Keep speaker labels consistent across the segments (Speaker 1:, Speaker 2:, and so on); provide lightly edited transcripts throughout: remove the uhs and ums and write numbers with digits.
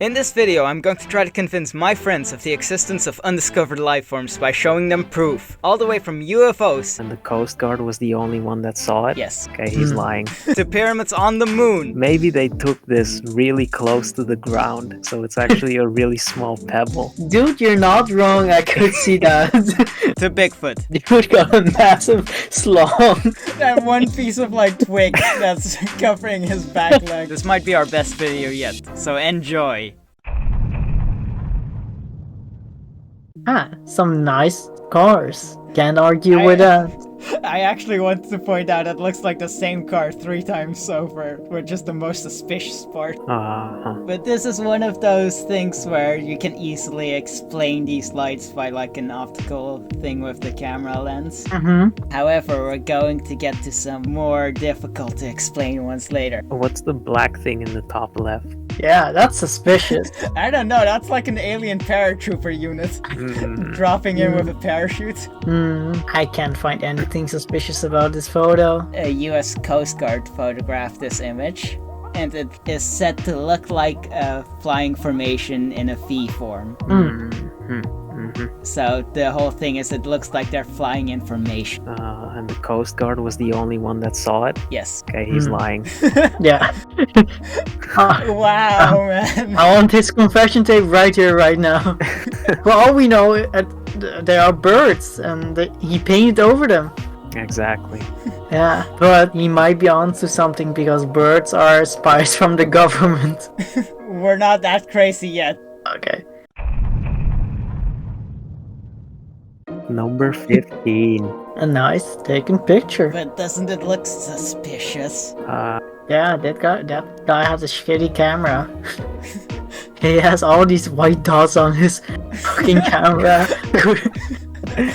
Speaker 1: In this video, I'm going to try to convince my friends of the existence of undiscovered life forms by showing them proof, all the way from UFOs.
Speaker 2: And the Coast Guard was the only one that saw it?
Speaker 1: Yes.
Speaker 2: Okay, he's lying.
Speaker 1: To pyramids on the moon.
Speaker 2: Maybe they took this really close to the ground, so it's actually a really small pebble.
Speaker 3: Dude, you're not wrong, I could see that.
Speaker 1: To Bigfoot.
Speaker 3: Dude got a massive slong.
Speaker 1: That one piece of twig that's covering his back leg. This might be our best video yet, so enjoy.
Speaker 3: Some nice cars. Can't argue with that.
Speaker 1: I actually want to point out it looks like the same car 3 times over, which is the most suspicious part. But this is one of those things where you can easily explain these lights by an optical thing with the camera lens. However, we're going to get to some more difficult to explain ones later.
Speaker 2: What's the black thing in the top left?
Speaker 3: Yeah, that's suspicious.
Speaker 1: I don't know, that's like an alien paratrooper unit dropping in with a parachute.
Speaker 3: I can't find anything suspicious about this photo.
Speaker 1: A US Coast Guard photographed this image, and it is said to look like a flying formation in a V form. So the whole thing is it looks like they're flying in formation.
Speaker 2: And the Coast Guard was the only one that saw it?
Speaker 1: Yes.
Speaker 2: Okay, he's lying.
Speaker 3: Yeah.
Speaker 1: Wow, man.
Speaker 3: I want his confession tape right here, right now. For all we know, there are birds, and he painted over them.
Speaker 2: Exactly.
Speaker 3: Yeah, but he might be onto something because birds are spies from the government.
Speaker 1: We're not that crazy yet.
Speaker 3: Okay.
Speaker 2: Number 15.
Speaker 3: A nice taken picture.
Speaker 1: But doesn't it look suspicious?
Speaker 3: Yeah, that guy has a shitty camera. He has all these white dots on his fucking camera.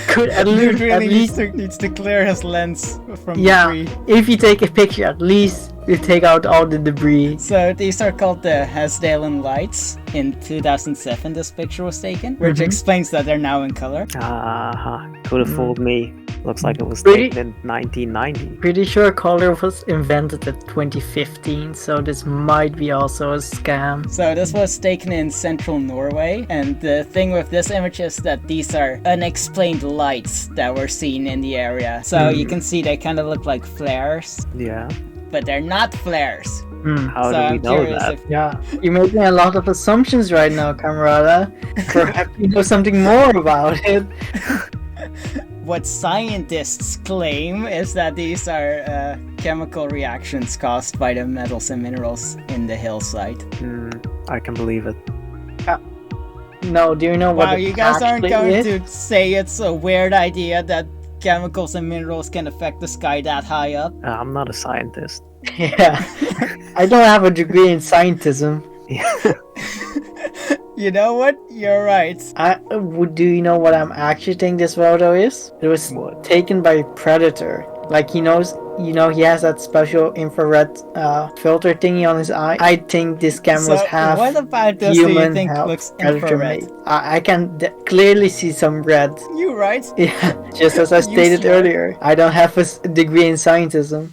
Speaker 3: Could at least
Speaker 1: needs to clear his lens from
Speaker 3: debris. If you take a picture, at least you take out all the debris.
Speaker 1: So these are called the Hasdalen lights. In 2007 this picture was taken, which explains that they're now in color.
Speaker 2: Could have fooled me. Looks like it was taken in 1990.
Speaker 3: Pretty sure color was invented in 2015, so this might be also a scam.
Speaker 1: So this was taken in central Norway, and the thing with this image is that these are unexplained lights that were seen in the area. So you can see they kind of look like flares.
Speaker 2: Yeah.
Speaker 1: But they're not flares.
Speaker 2: How do we know that?
Speaker 3: Yeah, you're making a lot of assumptions right now, Kamurata. Perhaps you know something more about it.
Speaker 1: What scientists claim is that these are chemical reactions caused by the metals and minerals in the hillside.
Speaker 2: I can believe it.
Speaker 3: No, do you know what?
Speaker 1: Wow, you guys aren't going to say it's a weird idea that chemicals and minerals can affect the sky that high up?
Speaker 2: I'm not a scientist.
Speaker 3: Yeah, I don't have a degree in scientism.
Speaker 1: You know what? You're right.
Speaker 3: Do you know what I'm actually think this photo is? It was taken by a predator. Like he knows, he has that special infrared filter thingy on his eye. I think this camera's half
Speaker 1: what about this
Speaker 3: human,
Speaker 1: do you think
Speaker 3: half
Speaker 1: looks
Speaker 3: predator
Speaker 1: infrared?
Speaker 3: made. I can clearly see some red.
Speaker 1: You right?
Speaker 3: Yeah, just as I stated earlier. I don't have a degree in scientism.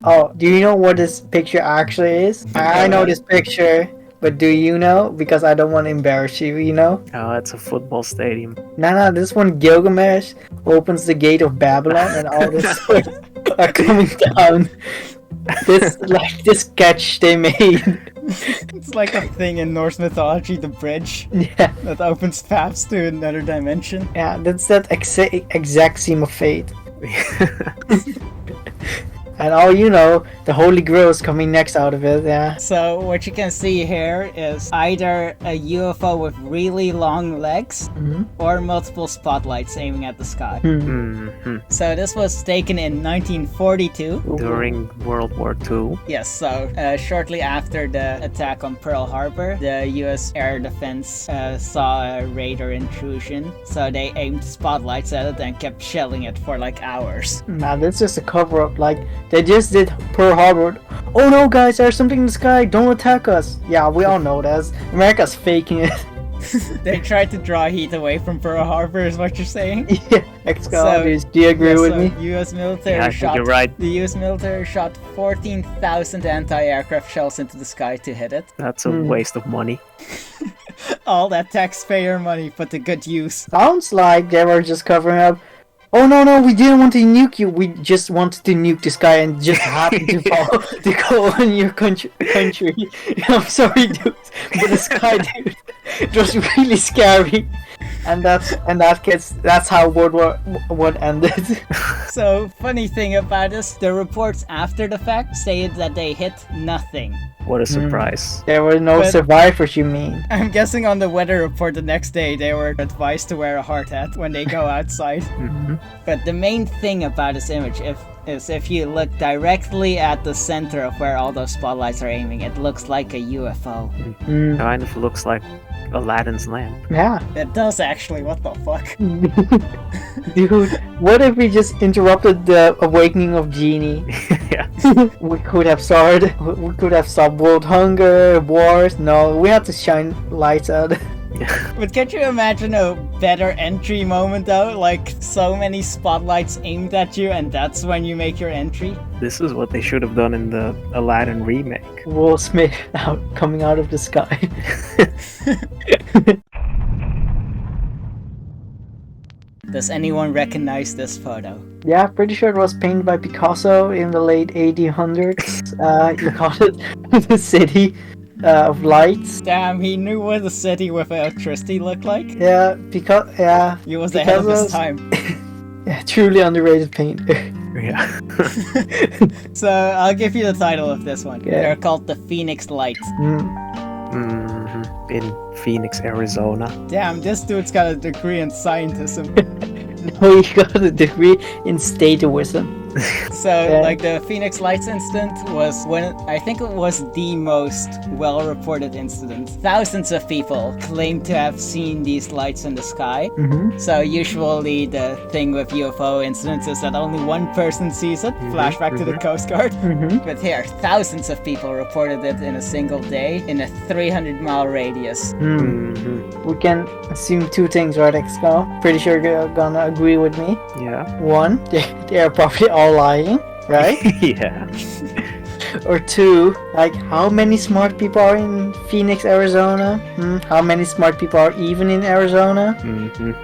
Speaker 3: Oh, do you know what this picture actually is? I know this picture, but do you know? Because I don't want to embarrass you,
Speaker 2: Oh, it's a football stadium.
Speaker 3: No, this one Gilgamesh opens the gate of Babylon and all this are coming down. This sketch they made.
Speaker 1: It's like a thing in Norse mythology, the bridge.
Speaker 3: Yeah.
Speaker 1: That opens paths to another dimension.
Speaker 3: Yeah, that's that exact seam of fate. And all you know, the Holy Grail is coming next out of it, yeah.
Speaker 1: So what you can see here is either a UFO with really long legs or multiple spotlights aiming at the sky. So this was taken in 1942.
Speaker 2: During World War II.
Speaker 1: Yes, so shortly after the attack on Pearl Harbor, the US Air Defense saw a radar intrusion. So they aimed spotlights at it and kept shelling it for hours.
Speaker 3: Nah, that's just a cover-up, they just did Pearl Harbor. Oh no guys, there's something in the sky, don't attack us. Yeah, we all know that. America's faking it.
Speaker 1: They tried to draw heat away from Pearl Harbor, is what you're saying?
Speaker 3: Yeah, Excel, do you agree with me?
Speaker 1: U.S. military
Speaker 2: Yeah, I think you're right.
Speaker 1: The U.S. military shot 14,000 anti-aircraft shells into the sky to hit it.
Speaker 2: That's a waste of money.
Speaker 1: All that taxpayer money put to good use.
Speaker 3: Sounds like they were just covering up. Oh no, we didn't want to nuke you. We just wanted to nuke this guy and just happened to fall to go on your country. I'm sorry, dude, but this guy, dude, it was really scary. And that's how World War I ended.
Speaker 1: So funny thing about this, the reports after the fact say that they hit nothing.
Speaker 2: What a surprise.
Speaker 3: There were no survivors, you mean?
Speaker 1: I'm guessing on the weather report the next day they were advised to wear a hard hat when they go outside. But the main thing about this image is if you look directly at the center of where all those spotlights are aiming, it looks like a UFO.
Speaker 2: Kind of looks like Aladdin's lamp.
Speaker 3: Yeah.
Speaker 1: It does actually, what the fuck?
Speaker 3: Dude, what if we just interrupted the awakening of Genie?
Speaker 2: Yeah.
Speaker 3: We could have stopped world hunger, wars. No, we had to shine lights out.
Speaker 1: But can't you imagine a better entry moment though? Like so many spotlights aimed at you and that's when you make your entry?
Speaker 2: This is what they should have done in the Aladdin remake.
Speaker 3: Will Smith coming out of the sky.
Speaker 1: Does anyone recognize this photo?
Speaker 3: Yeah, pretty sure it was painted by Picasso in the late 1800s. You called it the city of lights.
Speaker 1: Damn, he knew what a city with electricity looked like?
Speaker 3: Yeah,
Speaker 1: He was ahead of his time.
Speaker 3: Yeah, truly underrated painter.
Speaker 2: Yeah.
Speaker 1: So, I'll give you the title of this one.
Speaker 3: Yeah.
Speaker 1: They're called the Phoenix Lights.
Speaker 2: In Phoenix, Arizona.
Speaker 1: Damn, this dude's got a degree in scientism.
Speaker 3: No, he got a degree in statoism.
Speaker 1: So, like, the Phoenix Lights incident was I think it was the most well-reported incident. Thousands of people claim to have seen these lights in the sky. So, usually the thing with UFO incidents is that only one person sees it. Flashback to the Coast Guard. But here, thousands of people reported it in a single day in a 300-mile radius.
Speaker 3: We can assume two things, right, Excel? Pretty sure you're gonna agree with me.
Speaker 2: Yeah.
Speaker 3: One, they are probably all lying, right?
Speaker 2: Yeah.
Speaker 3: Or two, like, how many smart people are in Phoenix, Arizona? How many smart people are even in Arizona?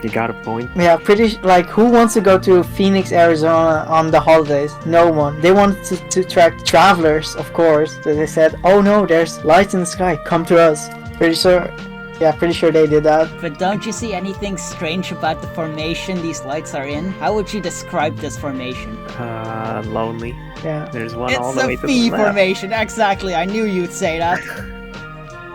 Speaker 2: You got a point.
Speaker 3: Yeah, who wants to go to Phoenix, Arizona on the holidays? No one. They wanted to attract travelers, of course. So they said, oh no, there's lights in the sky, come to us. Pretty sure they did that.
Speaker 1: But don't you see anything strange about the formation these lights are in? How would you describe this formation?
Speaker 2: Lonely.
Speaker 3: Yeah.
Speaker 2: There's one all the way
Speaker 1: It's
Speaker 2: to
Speaker 1: a V
Speaker 2: the left.
Speaker 1: formation, exactly. I knew you'd say that.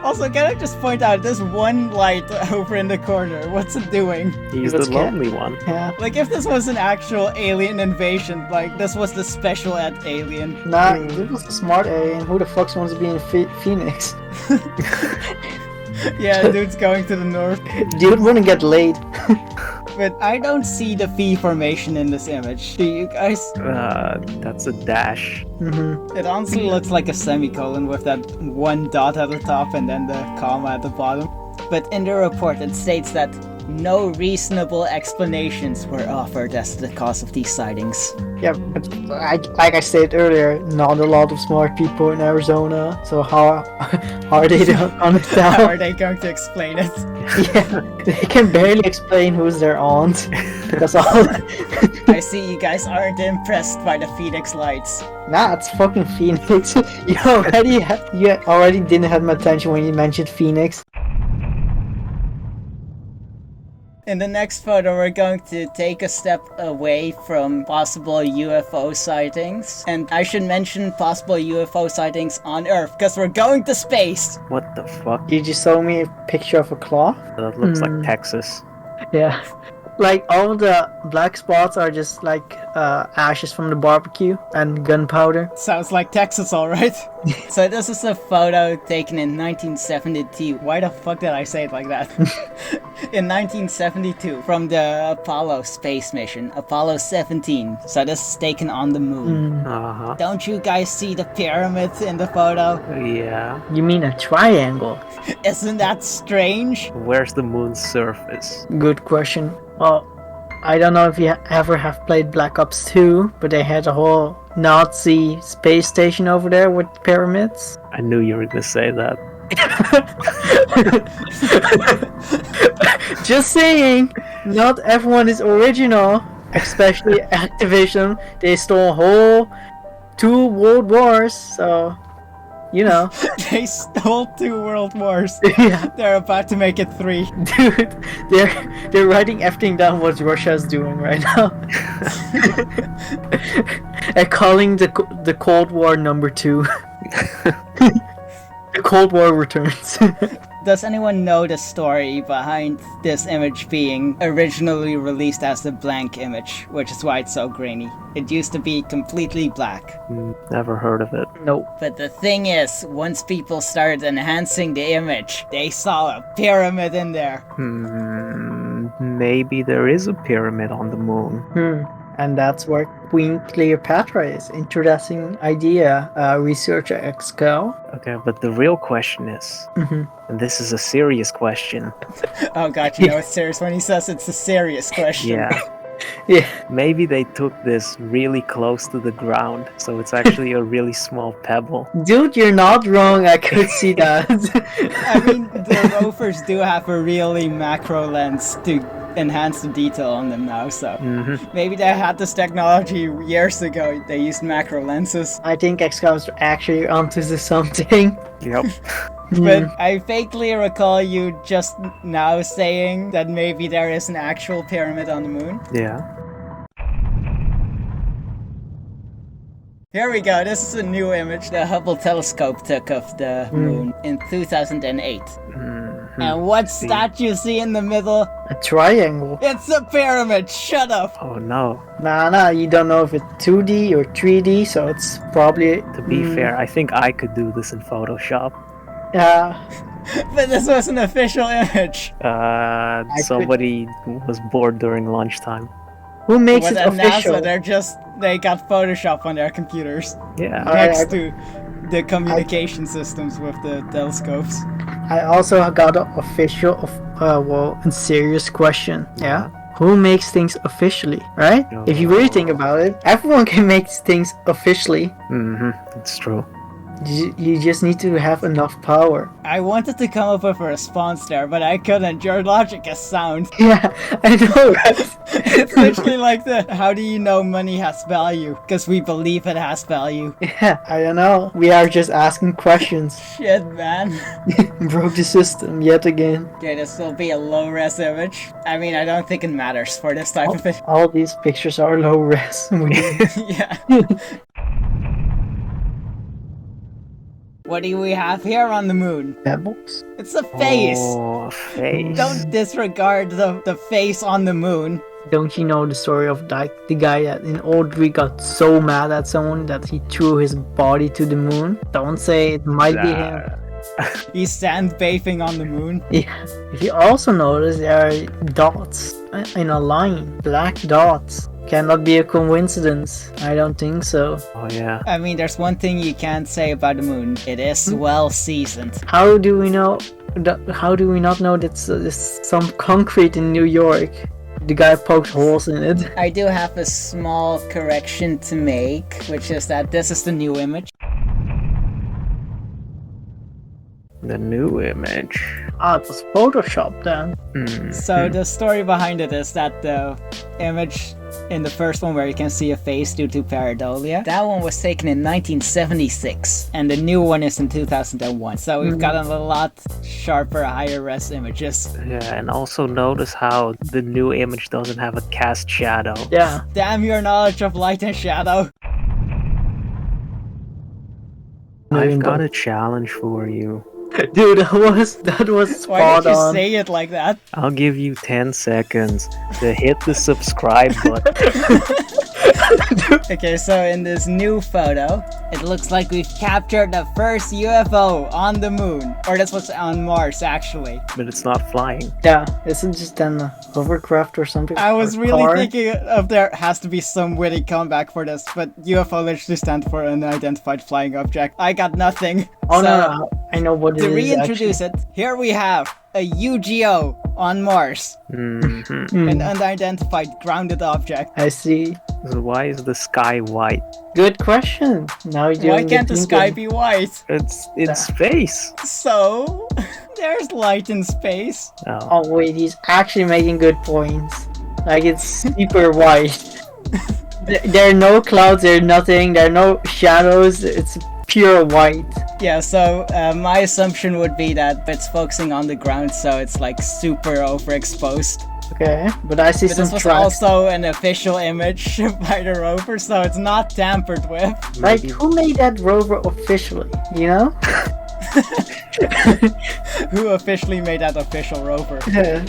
Speaker 1: Also, can I just point out, there's one light over in the corner. What's it doing?
Speaker 2: He's the lonely one.
Speaker 3: Yeah.
Speaker 1: Like, if this was an actual alien invasion, like, this was the special ed alien.
Speaker 3: Nah, this was a smart alien. Who the fuck wants to be in Phoenix?
Speaker 1: Yeah, dude's going to the north.
Speaker 3: Dude wouldn't get laid.
Speaker 1: But I don't see the V formation in this image. Do you guys?
Speaker 2: That's a dash.
Speaker 1: It honestly looks like a semicolon with that one dot at the top and then the comma at the bottom. But in the report it states that no reasonable explanations were offered as to the cause of these sightings.
Speaker 3: Yeah, but like I said earlier, not a lot of smart people in Arizona. So how are they gonna tell?
Speaker 1: How are they going to explain it?
Speaker 3: Yeah, they can barely explain who's their aunt. That's all.
Speaker 1: I see you guys aren't impressed by the Phoenix Lights.
Speaker 3: Nah, it's fucking Phoenix. You already didn't have my attention when you mentioned Phoenix.
Speaker 1: In the next photo, we're going to take a step away from possible UFO sightings. And I should mention possible UFO sightings on Earth, because we're going to space!
Speaker 2: What the fuck?
Speaker 3: You just showed me a picture of a claw?
Speaker 2: That looks like Texas.
Speaker 3: Yeah. Like, all the black spots are just like ashes from the barbecue and gunpowder.
Speaker 1: Sounds like Texas, alright. So this is a photo taken in 1972. Why the fuck did I say it like that? In 1972, from the Apollo space mission, Apollo 17. So this is taken on the moon. Don't you guys see the pyramids in the photo?
Speaker 2: Yeah.
Speaker 3: You mean a triangle?
Speaker 1: Isn't that strange?
Speaker 2: Where's the moon's surface?
Speaker 3: Good question. Well, I don't know if you ever have played Black Ops 2, but they had a whole Nazi space station over there with pyramids.
Speaker 2: I knew you were gonna say that.
Speaker 3: Just saying, not everyone is original, especially Activision. They stole a whole 2 world wars, so you know.
Speaker 1: They stole 2 world wars.
Speaker 3: Yeah.
Speaker 1: They're about to make it 3.
Speaker 3: Dude, they're writing everything down what Russia's doing right now. And calling the Cold War number 2. The Cold War returns.
Speaker 1: Does anyone know the story behind this image being originally released as a blank image, which is why it's so grainy? It used to be completely black.
Speaker 2: Never heard of it.
Speaker 3: Nope.
Speaker 1: But the thing is, once people started enhancing the image, they saw a pyramid in there.
Speaker 2: Maybe there is a pyramid on the moon.
Speaker 3: And that's where Queen Cleopatra is. Interesting idea, researcher Excel.
Speaker 2: Okay, but the real question is, and this is a serious question.
Speaker 1: Oh god, you know it's serious when he says it's a serious question.
Speaker 2: Yeah.
Speaker 3: Yeah.
Speaker 2: Maybe they took this really close to the ground, so it's actually a really small pebble.
Speaker 3: Dude, you're not wrong. I could see that.
Speaker 1: I mean, the rovers do have a really macro lens to enhance the detail on them now, so maybe they had this technology years ago. They used macro lenses.
Speaker 3: I think Excel is actually onto something.
Speaker 2: Yep.
Speaker 1: But I vaguely recall you just now saying that maybe there is an actual pyramid on the moon.
Speaker 2: Yeah.
Speaker 1: Here we go, this is a new image the Hubble telescope took of the moon in 2008. And what's that you see in the middle?
Speaker 3: A triangle.
Speaker 1: It's a pyramid, shut up!
Speaker 2: Oh no.
Speaker 3: Nah, you don't know if it's 2D or 3D, so it's probably...
Speaker 2: To be fair, I think I could do this in Photoshop.
Speaker 1: But this was an official image.
Speaker 2: Somebody was bored during lunchtime.
Speaker 3: Who makes
Speaker 1: With
Speaker 3: it official?
Speaker 1: NASA, they got Photoshop on their computers.
Speaker 2: Yeah.
Speaker 1: Next to the communication systems with the telescopes.
Speaker 3: I also got an official, and serious question. Yeah? Who makes things officially, right? If you really think about it, everyone can make things officially.
Speaker 2: It's true.
Speaker 3: You just need to have enough power.
Speaker 1: I wanted to come up with a response there, but I couldn't. Your logic is sound.
Speaker 3: Yeah, I know, right?
Speaker 1: It's literally like how do you know money has value? Because we believe it has value.
Speaker 3: Yeah, I don't know. We are just asking questions.
Speaker 1: Shit, man.
Speaker 3: Broke the system yet again.
Speaker 1: Okay, this will be a low-res image. I mean, I don't think it matters for this type of it.
Speaker 3: All these pictures are low res.
Speaker 1: Yeah. What do we have here on the moon?
Speaker 3: Pebbles?
Speaker 1: It's a face!
Speaker 2: Oh, a face.
Speaker 1: Don't disregard the face on the moon.
Speaker 3: Don't you know the story of the guy that in Old Greek got so mad at someone that he threw his body to the moon? Don't say it might be him.
Speaker 1: He's sandbathing on the moon.
Speaker 3: Yeah. If you also notice, there are dots in a line. Black dots. Cannot be a coincidence. I don't think so.
Speaker 2: Oh yeah.
Speaker 1: I mean, there's one thing you can't say about the moon. It is well seasoned.
Speaker 3: How do we know? How do we not know that there's some concrete in New York? The guy poked holes in it.
Speaker 1: I do have a small correction to make, which is that this is the new image.
Speaker 2: The new image.
Speaker 3: Ah, it was Photoshop then.
Speaker 1: So the story behind it is that the image in the first one where you can see a face due to pareidolia, that one was taken in 1976, and the new one is in 2001. So we've gotten a lot sharper, higher res images.
Speaker 2: Yeah, and also notice how the new image doesn't have a cast shadow.
Speaker 3: Yeah.
Speaker 1: Damn your knowledge of light and shadow.
Speaker 2: I've got a challenge for you.
Speaker 3: Dude, that was
Speaker 1: Why
Speaker 3: spot
Speaker 1: did you
Speaker 3: on.
Speaker 1: say it like that?
Speaker 2: I'll give you 10 seconds to hit the subscribe button.
Speaker 1: Okay, so in this new photo, it looks like we've captured the first UFO on the moon. Or that's what's on Mars, actually.
Speaker 2: But it's not flying.
Speaker 3: Yeah, isn't just an hovercraft or something?
Speaker 1: I was
Speaker 3: Or
Speaker 1: really
Speaker 3: car?
Speaker 1: thinking of there has to be some witty comeback for this, but UFO literally stands for unidentified flying object. I got nothing.
Speaker 3: Oh
Speaker 1: So,
Speaker 3: no, I know what it
Speaker 1: to
Speaker 3: is.
Speaker 1: reintroduce it, here we have a UGO on Mars.
Speaker 2: Mhm.
Speaker 1: An unidentified grounded object.
Speaker 3: I see.
Speaker 2: So why is the sky white?
Speaker 3: Good question. Now you're
Speaker 1: Why can't the sky be white?
Speaker 2: It's in space.
Speaker 1: So, there's light in space.
Speaker 2: Oh.
Speaker 3: Oh wait, he's actually making good points. Like it's super white. There are no clouds. There are nothing. There are no shadows. It's pure white.
Speaker 1: Yeah, so my assumption would be that it's focusing on the ground, so it's like super overexposed.
Speaker 3: Okay, but I see
Speaker 1: But
Speaker 3: some
Speaker 1: this was
Speaker 3: tracks.
Speaker 1: also an official image by the rover, so it's not tampered with.
Speaker 3: Like,
Speaker 2: Maybe-
Speaker 3: who made that rover officially? You know?
Speaker 1: Who officially made that official rover?
Speaker 3: Yeah.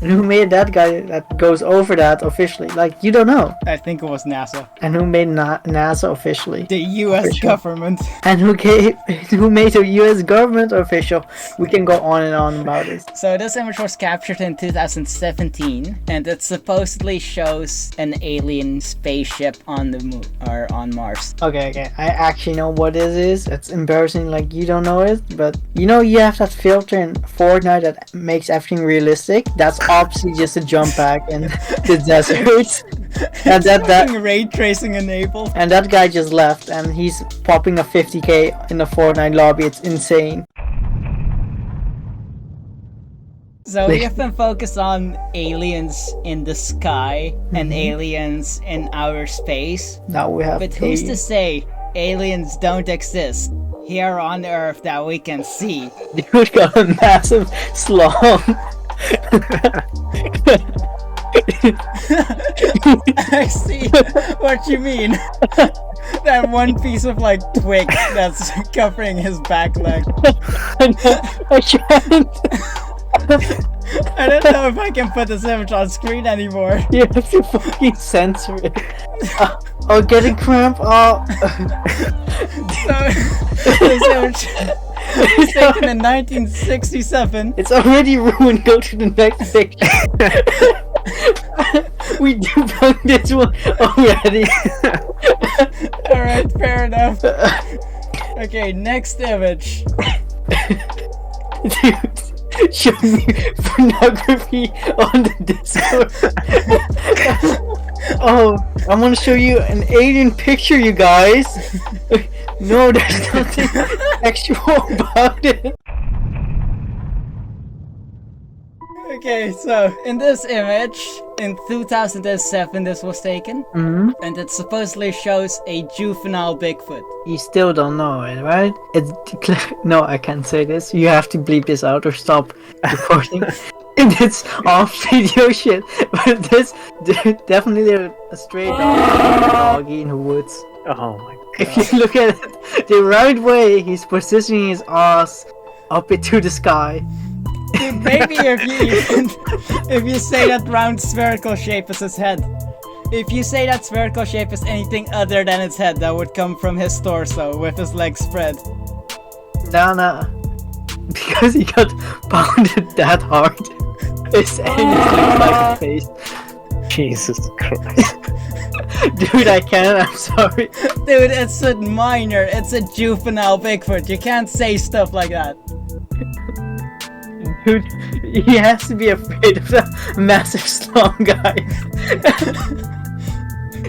Speaker 3: And who made that guy that goes over that officially? Like, you don't know.
Speaker 1: I think it was NASA.
Speaker 3: And who made NASA officially?
Speaker 1: The US
Speaker 3: Official.
Speaker 1: government.
Speaker 3: And who made the US government official? We can go on and on about this.
Speaker 1: So this image was captured in 2017, and it supposedly shows an alien spaceship on the moon, or on Mars.
Speaker 3: Okay. I actually know what it is. It's embarrassing, like you don't know it, but you know you have that filter in Fortnite that makes everything realistic. That's obviously just a jump pack in the desert. And that
Speaker 1: Fucking ray tracing enabled.
Speaker 3: and that guy just left, and he's popping a 50k in the Fortnite lobby. It's insane.
Speaker 1: So we have been focused on aliens in the sky and aliens in outer space.
Speaker 3: Now we have
Speaker 1: But who's
Speaker 3: a-
Speaker 1: to say aliens don't exist here on Earth that we can see?
Speaker 3: dude got a massive slong.
Speaker 1: I see what you mean. That one piece of like twig that's covering his back leg.
Speaker 3: I can't.
Speaker 1: I don't know if I can put this image on screen anymore.
Speaker 3: You have to fucking censor it. Oh, getting cramp. Oh.
Speaker 1: So this image was taken in 1967.
Speaker 3: It's already ruined. Go to the next picture. We debunked this one already.
Speaker 1: Alright, fair enough. Okay, next image.
Speaker 3: Dude, show me pornography on the Discord. Oh, I'm gonna show you an alien picture, you guys. No, there's nothing sexual about it.
Speaker 1: Okay, so in this image, in 2007 this was taken,
Speaker 3: Mm-hmm.
Speaker 1: and it supposedly shows a juvenile Bigfoot.
Speaker 3: You still don't know it, right? It's no, I can't say this. You have to bleep this out or stop recording. It's off video shit. But this definitely a stray doggy in the woods.
Speaker 2: Oh my
Speaker 3: If
Speaker 2: god.
Speaker 3: you look at it the right way, he's positioning his ass up into the sky.
Speaker 1: Dude, maybe if you say that round spherical shape is his head. If you say that spherical shape is anything other than its head, that would come from his torso with his legs spread.
Speaker 3: Nah. Because he got pounded that hard. His anus looks like a face.
Speaker 2: Jesus Christ.
Speaker 3: Dude, I can't, I'm sorry.
Speaker 1: Dude, it's a minor, it's a juvenile Bigfoot. You can't say stuff like that.
Speaker 3: Dude, he has to be afraid of that massive slum guy.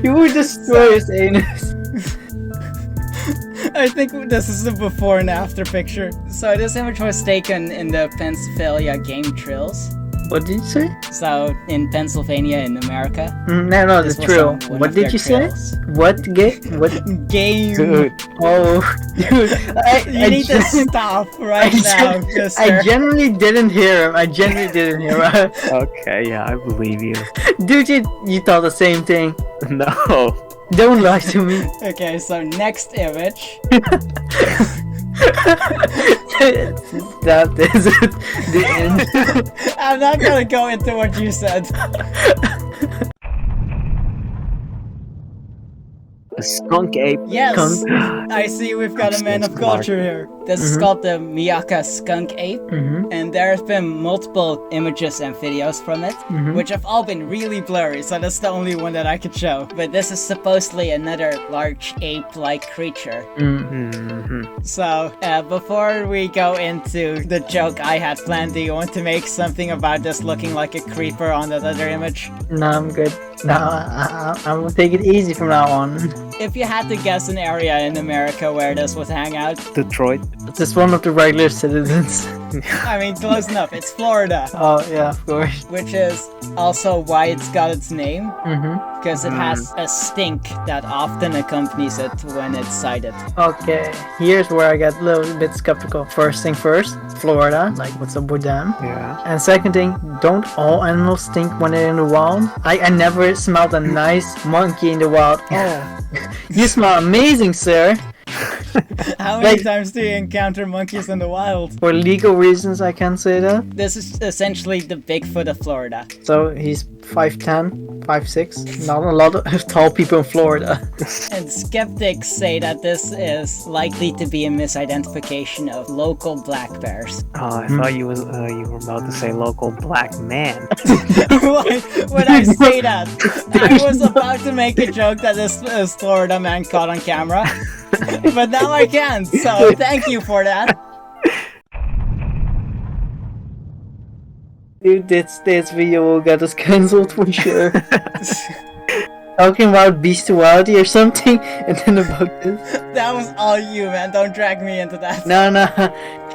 Speaker 3: He would destroy his anus.
Speaker 1: I think this is the before and after picture. So this image was taken in the Pennsylvania game trails.
Speaker 3: What did you say?
Speaker 1: So in Pennsylvania in America.
Speaker 3: No,
Speaker 1: This
Speaker 3: the
Speaker 1: was
Speaker 3: trail.
Speaker 1: on one
Speaker 3: What
Speaker 1: of
Speaker 3: did
Speaker 1: their
Speaker 3: you say?
Speaker 1: trails.
Speaker 3: What What?
Speaker 1: Game.
Speaker 2: Dude.
Speaker 3: Oh, dude.
Speaker 1: You need to stop right now,
Speaker 3: I
Speaker 1: mister.
Speaker 3: genuinely didn't hear him. I genuinely didn't hear him.
Speaker 2: Okay, yeah, I believe you.
Speaker 3: Dude, you thought the same thing.
Speaker 2: No.
Speaker 3: Don't lie to me.
Speaker 1: Okay, so next image.
Speaker 3: That is it. The end.
Speaker 1: I'm not gonna go into what you said.
Speaker 2: A skunk ape.
Speaker 1: Yes,
Speaker 3: Skunk.
Speaker 1: I see we've got
Speaker 2: That's
Speaker 1: a man
Speaker 2: so
Speaker 1: of
Speaker 2: smart.
Speaker 1: culture here. This is called the Miyaka skunk ape, and there have been multiple images and videos from it, which have all been really blurry, so that's the only one that I could show. But this is supposedly another large ape-like creature. So, before we go into the joke I had planned, do you want to make something about this looking like a creeper on that other image?
Speaker 3: No, I'm good. No, I'm gonna take it easy from now on.
Speaker 1: If you had to guess an area in America where this would hang out,
Speaker 2: Detroit.
Speaker 3: Just one of the regular citizens.
Speaker 1: I mean, close enough. It's Florida,
Speaker 3: Oh, yeah, of course.
Speaker 1: which is also why it's got its name,
Speaker 3: Mm-hmm.
Speaker 1: because it has a stink that often accompanies it when it's sighted.
Speaker 3: Okay, here's where I got a little bit skeptical. First thing first, Florida, like what's up with them?
Speaker 2: Yeah.
Speaker 3: And second thing, don't all animals stink when they're in the wild? I never smelled a nice monkey in the wild. Oh, you smell amazing, sir.
Speaker 1: How many
Speaker 3: Like-
Speaker 1: times do you encounter monkeys in the wild?
Speaker 3: For legal reasons, I can say that.
Speaker 1: This is essentially the Bigfoot of Florida.
Speaker 3: So he's 5'10", 5'6". Not a lot of tall people in Florida.
Speaker 1: And skeptics say that this is likely to be a misidentification of local black bears.
Speaker 2: Oh, I thought you were about to say local black man.
Speaker 1: Why would I say that? I was about to make a joke that this is Florida man caught on camera, but now I can't, so thank you for that.
Speaker 3: Dude, this video will get us cancelled for sure. Talking about bestiality or something, and then about this.
Speaker 1: That was all you, man. Don't drag me into that.
Speaker 3: No,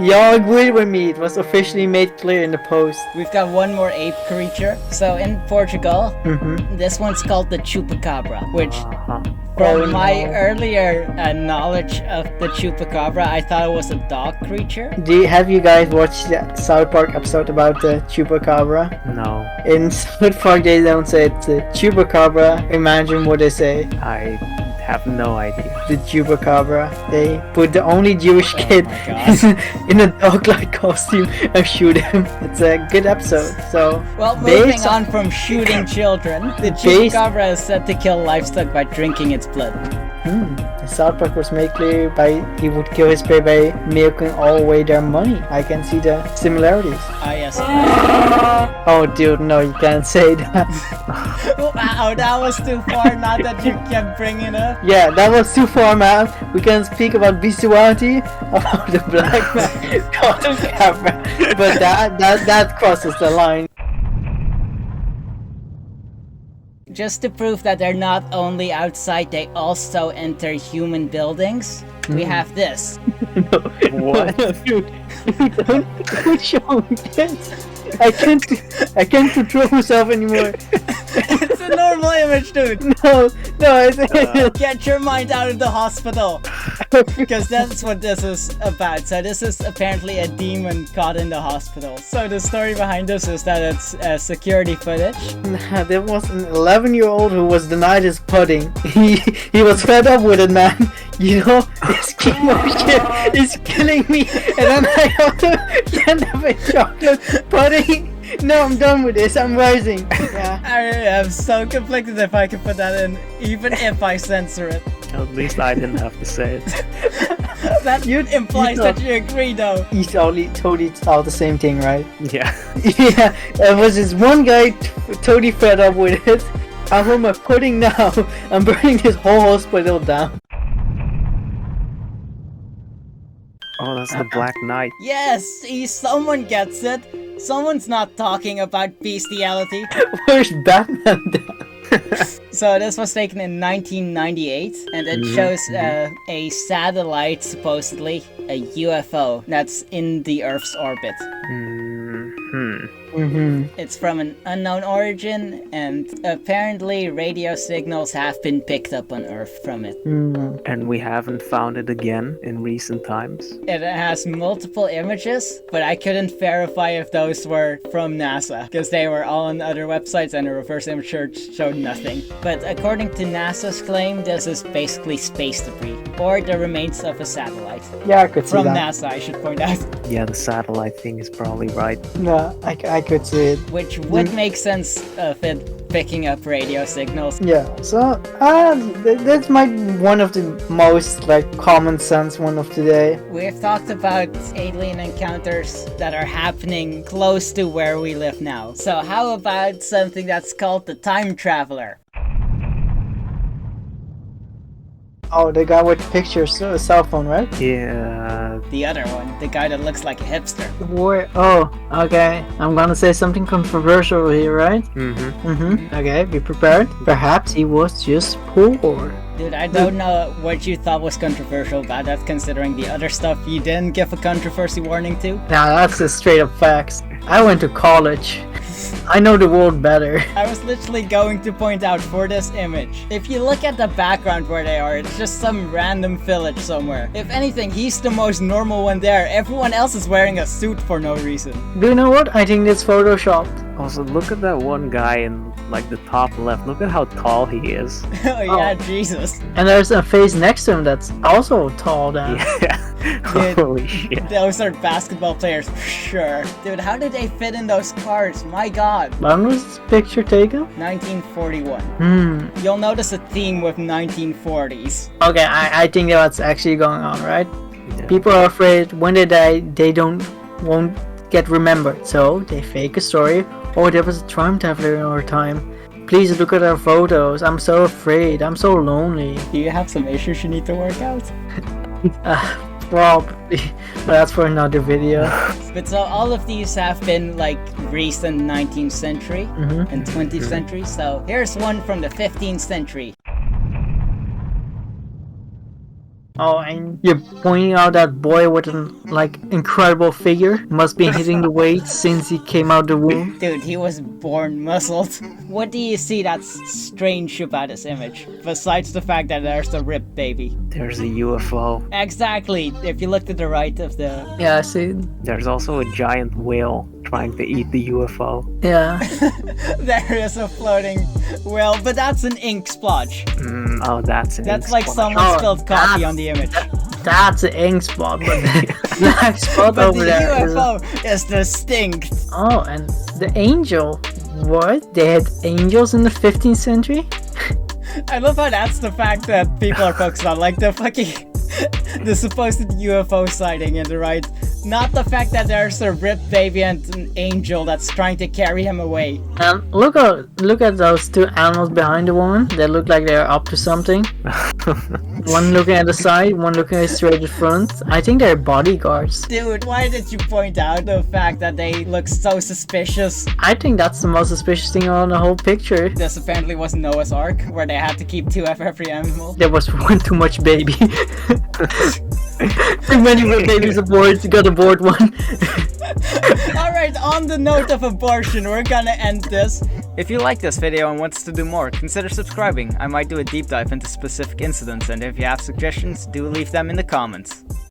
Speaker 3: y'all agreed with me. It was officially made clear in the post.
Speaker 1: We've got one more ape creature. So in Portugal, this one's called the chupacabra, which from
Speaker 3: Oh,
Speaker 1: my
Speaker 3: no.
Speaker 1: earlier knowledge of the chupacabra, I thought it was a dog creature.
Speaker 3: Have you guys watched the South Park episode about the chupacabra?
Speaker 2: No,
Speaker 3: In South Park, they don't say it's the chupacabra. Imagine what they say.
Speaker 2: I have no idea.
Speaker 3: The chupacabra. They put the only Jewish kid
Speaker 1: my God.
Speaker 3: in a dog-like costume and shoot him. It's a good episode. So,
Speaker 1: Well, moving
Speaker 3: based
Speaker 1: on from shooting children, the
Speaker 3: Based-
Speaker 1: chupacabra is said to kill livestock by drinking its blood.
Speaker 3: The South Park was made clear by he would kill his prey by milking all away their money. I can see the similarities.
Speaker 1: Ah, yes.
Speaker 3: Oh, dude, no, you can't say that.
Speaker 1: Wow, that was too far, not that you kept bringing it up.
Speaker 3: Yeah, that was too far, man. We can speak about bestiality, about the black man caught on camera, but that crosses the line.
Speaker 1: Just to prove that they're not only outside, they also enter human buildings, we have this.
Speaker 2: What?
Speaker 3: Dude, don't show me this. I can't control myself anymore.
Speaker 1: It's a normal image, dude.
Speaker 3: No, it's
Speaker 1: Get your mind out of the hospital. Because that's what this is about. So this is apparently a demon caught in the hospital. So the story behind this is that it's security footage.
Speaker 3: There was an 11-year-old who was denied his pudding. He was fed up with it, man. You know, this chemo shit is killing me, and then I have to end up with chocolate pudding. No, I'm done with this. I'm rising. Yeah.
Speaker 1: I am so conflicted if I can put that in, even if I censor it.
Speaker 2: At least I didn't have to say it.
Speaker 1: That implies
Speaker 3: you
Speaker 1: that you agree, though.
Speaker 3: You totally all the same thing, right?
Speaker 2: Yeah.
Speaker 3: Yeah, there was this one guy totally fed up with it. I want my pudding now. I'm burning this whole hospital down.
Speaker 2: Oh, that's the Black Knight.
Speaker 1: Yes, see, someone gets it. Someone's not talking about bestiality.
Speaker 3: Where's Batman then?
Speaker 1: So this was taken in 1998, and it shows a satellite, supposedly a UFO, that's in the Earth's orbit. It's from an unknown origin, and apparently radio signals have been picked up on Earth from it.
Speaker 2: And we haven't found it again in recent times.
Speaker 1: It has multiple images, but I couldn't verify if those were from NASA, because they were all on other websites and the reverse image search showed nothing. But according to NASA's claim, this is basically space debris, or the remains of a satellite.
Speaker 3: Yeah, I could see
Speaker 1: From
Speaker 3: that.
Speaker 1: NASA, I should point out.
Speaker 2: Yeah, the satellite thing is probably right.
Speaker 3: Yeah, I could see it.
Speaker 1: Which would make sense of it picking up radio signals.
Speaker 3: Yeah, so that's my one of the most like common sense one of today.
Speaker 1: We've talked about alien encounters that are happening close to where we live now. So how about something that's called the time traveler?
Speaker 3: Oh, the guy with pictures, a cell phone, right?
Speaker 2: Yeah.
Speaker 1: The other one, the guy that looks like a hipster.
Speaker 3: Oh, okay. I'm gonna say something controversial here, right? Okay, be prepared. Perhaps he was just poor.
Speaker 1: Dude, I don't know what you thought was controversial about that, considering the other stuff you didn't give a controversy warning to.
Speaker 3: Now that's just straight up facts. I went to college. I know the world better.
Speaker 1: I was literally going to point out for this image. If you look at the background where they are, it's just some random village somewhere. If anything, he's the most normal one there. Everyone else is wearing a suit for no reason.
Speaker 3: Do you know what? I think it's photoshopped.
Speaker 2: Also, look at that one guy in like the top left. Look at how tall he is.
Speaker 1: Oh yeah, Jesus.
Speaker 3: And there's a face next to him that's also tall then.
Speaker 2: Yeah.
Speaker 1: Dude,
Speaker 2: Holy shit.
Speaker 1: Those are basketball players for sure. Dude, how did they fit in those cars? My god.
Speaker 3: When was this picture taken?
Speaker 1: 1941. You'll notice a theme with 1940s.
Speaker 3: Okay, I think that's actually going on, right?
Speaker 2: Yeah.
Speaker 3: People are afraid when they die, they won't get remembered, so they fake a story. Oh, there was a time traveler in our time. Please look at our photos. I'm so afraid. I'm so lonely.
Speaker 1: Do you have some issues you need to work out?
Speaker 3: Probably. But that's for another video.
Speaker 1: But so all of these have been like recent 19th century and 20th century. So here's one from the 15th century.
Speaker 3: Oh, and you're pointing out that boy with an like incredible figure must be hitting the weight since he came out the womb.
Speaker 1: Dude, he was born muscled. What do you see that's strange about this image? Besides the fact that there's a ripped baby.
Speaker 2: There's a UFO.
Speaker 1: Exactly. If you look to the right of the...
Speaker 3: Yeah, I see.
Speaker 2: There's also a giant whale trying to eat the UFO.
Speaker 3: Yeah.
Speaker 1: There is a floating whale, but that's an ink splotch.
Speaker 2: Oh, that's an
Speaker 1: That's
Speaker 2: ink
Speaker 1: like
Speaker 2: splotch.
Speaker 1: someone spilled coffee on the image.
Speaker 3: That's an ink spot, but the black spot
Speaker 1: But
Speaker 3: over
Speaker 1: the
Speaker 3: there
Speaker 1: UFO is distinct.
Speaker 3: Oh, and the angel. What? They had angels in the 15th century?
Speaker 1: I love how that's the fact that people are focused on, like the fucking the supposed UFO sighting in the right, not the fact that there's a ripped baby and an angel that's trying to carry him away.
Speaker 3: And look at those two animals behind the woman. They look like they're up to something. One looking at the side, one looking straight at front. I think they're bodyguards.
Speaker 1: Dude, why did you point out the fact that they look so suspicious?
Speaker 3: I think that's the most suspicious thing on the whole picture.
Speaker 1: This apparently was Noah's Ark, where they had to keep two of every animal.
Speaker 3: There was one too much baby. Too many babies aboard, you got aboard one.
Speaker 1: Alright, on the note of abortion, we're gonna end this. If you like this video and want us to do more, consider subscribing. I might do a deep dive into specific incidents, and if you have suggestions, do leave them in the comments.